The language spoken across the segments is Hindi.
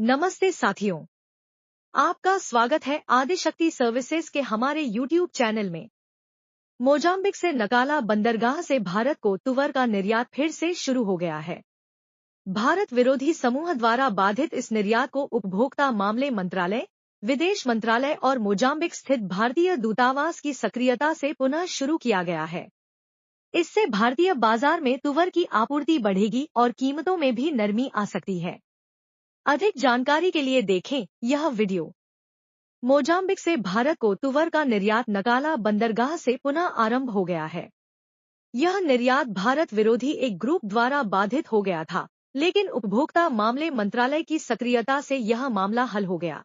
नमस्ते साथियों, आपका स्वागत है आदिशक्ति सर्विसेज के हमारे YouTube चैनल में। मोजाम्बिक से नकाला बंदरगाह से भारत को तुवर का निर्यात फिर से शुरू हो गया है। भारत विरोधी समूह द्वारा बाधित इस निर्यात को उपभोक्ता मामले मंत्रालय, विदेश मंत्रालय और मोजाम्बिक स्थित भारतीय दूतावास की सक्रियता से पुनः शुरू किया गया है। इससे भारतीय बाजार में तुवर की आपूर्ति बढ़ेगी और कीमतों में भी नरमी आ सकती है। अधिक जानकारी के लिए देखें यह वीडियो। मोजाम्बिक से भारत को तुवर का निर्यात नकाला बंदरगाह से पुनः आरंभ हो गया है। यह निर्यात भारत विरोधी एक ग्रुप द्वारा बाधित हो गया था, लेकिन उपभोक्ता मामले मंत्रालय की सक्रियता से यह मामला हल हो गया।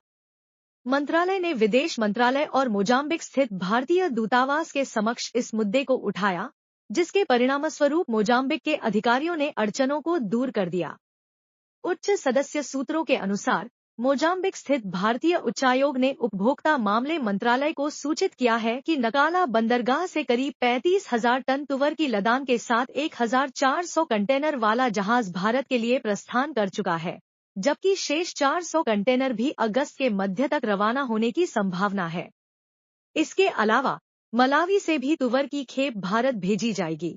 मंत्रालय ने विदेश मंत्रालय और मोजाम्बिक स्थित भारतीय दूतावास के समक्ष इस मुद्दे को उठाया, जिसके परिणामस्वरूप मोजाम्बिक के अधिकारियों ने अड़चनों को दूर कर दिया। उच्च सदस्य सूत्रों के अनुसार मोजाम्बिक स्थित भारतीय उच्चायोग ने उपभोक्ता मामले मंत्रालय को सूचित किया है कि नकाला बंदरगाह से करीब 35,000 टन तुवर की लदान के साथ 1,400 कंटेनर वाला जहाज भारत के लिए प्रस्थान कर चुका है, जबकि शेष 400 कंटेनर भी अगस्त के मध्य तक रवाना होने की संभावना है। इसके अलावा मलावी से भी तुवर की खेप भारत भेजी जाएगी।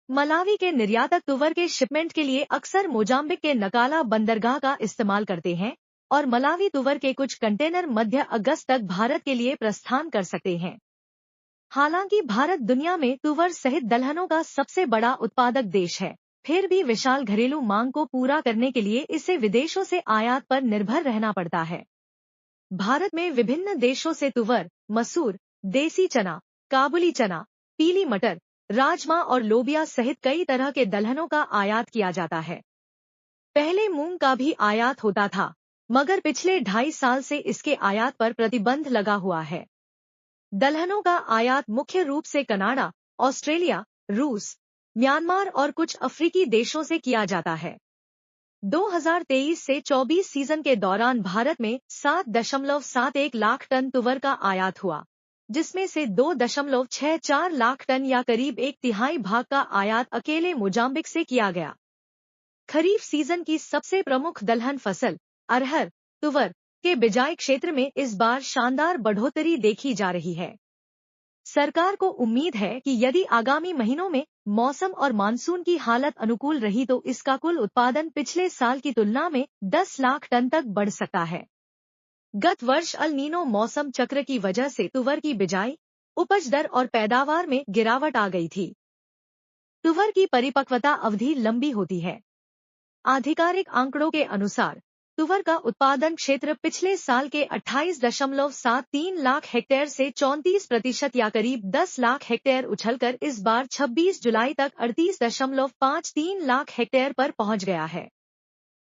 मलावी के निर्यातक तुवर के शिपमेंट के लिए अक्सर मोजाम्बिक के नकाला बंदरगाह का इस्तेमाल करते हैं और मलावी तुवर के कुछ कंटेनर मध्य अगस्त तक भारत के लिए प्रस्थान कर सकते हैं। हालांकि भारत दुनिया में तुवर सहित दलहनों का सबसे बड़ा उत्पादक देश है, फिर भी विशाल घरेलू मांग को पूरा करने के लिए इसे विदेशों से आयात पर निर्भर रहना पड़ता है। भारत में विभिन्न देशों से तुवर, मसूर, देसी चना, काबुली चना, पीली मटर, राजमा और लोबिया सहित कई तरह के दलहनों का आयात किया जाता है। पहले मूंग का भी आयात होता था, मगर पिछले 2.5 साल से इसके आयात पर प्रतिबंध लगा हुआ है। दलहनों का आयात मुख्य रूप से कनाडा, ऑस्ट्रेलिया, रूस, म्यांमार और कुछ अफ्रीकी देशों से किया जाता है। 2023 से 24 सीजन के दौरान भारत में 7.71 लाख टन तुवर का आयात हुआ, जिसमें से 2.64 लाख टन या करीब 1/3 भाग का आयात अकेले मोजाम्बिक से किया गया। खरीफ सीजन की सबसे प्रमुख दलहन फसल अरहर, तुवर के बिजाई क्षेत्र में इस बार शानदार बढ़ोतरी देखी जा रही है। सरकार को उम्मीद है कि यदि आगामी महीनों में मौसम और मानसून की हालत अनुकूल रही तो इसका कुल उत्पादन पिछले साल की तुलना में 10 लाख टन तक बढ़ सकता है। गत वर्ष अल नीनो मौसम चक्र की वजह से तुवर की बिजाई, उपज दर और पैदावार में गिरावट आ गई थी। तुवर की परिपक्वता अवधि लंबी होती है। आधिकारिक आंकड़ों के अनुसार तुवर का उत्पादन क्षेत्र पिछले साल के 28.73 लाख हेक्टेयर से 34% या करीब 10 लाख हेक्टेयर उछलकर इस बार 26 जुलाई तक 38.53 लाख हेक्टेयर पर पहुंच गया है।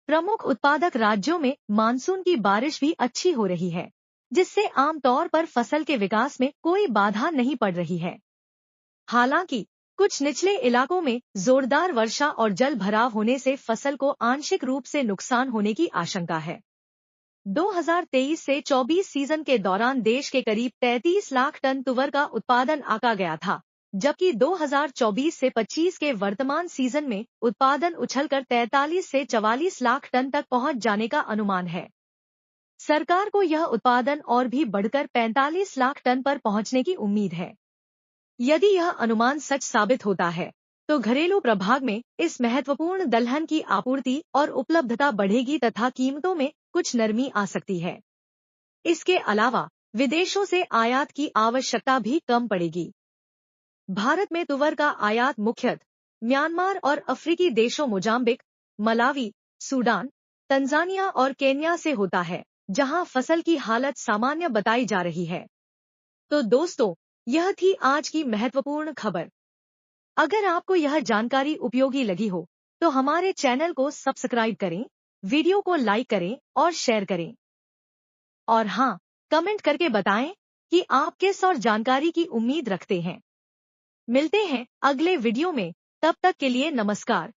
प्रमुख उत्पादक राज्यों में मानसून की बारिश भी अच्छी हो रही है, जिससे आमतौर पर फसल के विकास में कोई बाधा नहीं पड़ रही है। हालांकि कुछ निचले इलाकों में जोरदार वर्षा और जल भराव होने से फसल को आंशिक रूप से नुकसान होने की आशंका है। 2023 से 24 सीजन के दौरान देश के करीब 33 लाख टन तुवर का उत्पादन आका गया था, जबकि 2024 से 25 के वर्तमान सीजन में उत्पादन उछलकर 43 से 44 लाख टन तक पहुंच जाने का अनुमान है। सरकार को यह उत्पादन और भी बढ़कर 45 लाख टन पर पहुंचने की उम्मीद है। यदि यह अनुमान सच साबित होता है, तो घरेलू प्रभाग में इस महत्वपूर्ण दलहन की आपूर्ति और उपलब्धता बढ़ेगी तथा कीमतों में कुछ नरमी आ सकती है। इसके अलावा विदेशों से आयात की आवश्यकता भी कम पड़ेगी। भारत में तुवर का आयात मुख्यतः म्यांमार और अफ्रीकी देशों मोजाम्बिक, मलावी, सूडान, तंजानिया और केन्या से होता है, जहां फसल की हालत सामान्य बताई जा रही है। तो दोस्तों, यह थी आज की महत्वपूर्ण खबर। अगर आपको यह जानकारी उपयोगी लगी हो, तो हमारे चैनल को सब्सक्राइब करें, वीडियो को लाइक करें और शेयर करें। और हाँ, कमेंट करके बताएं कि आप किस और जानकारी की उम्मीद रखते हैं। मिलते हैं अगले वीडियो में, तब तक के लिए नमस्कार।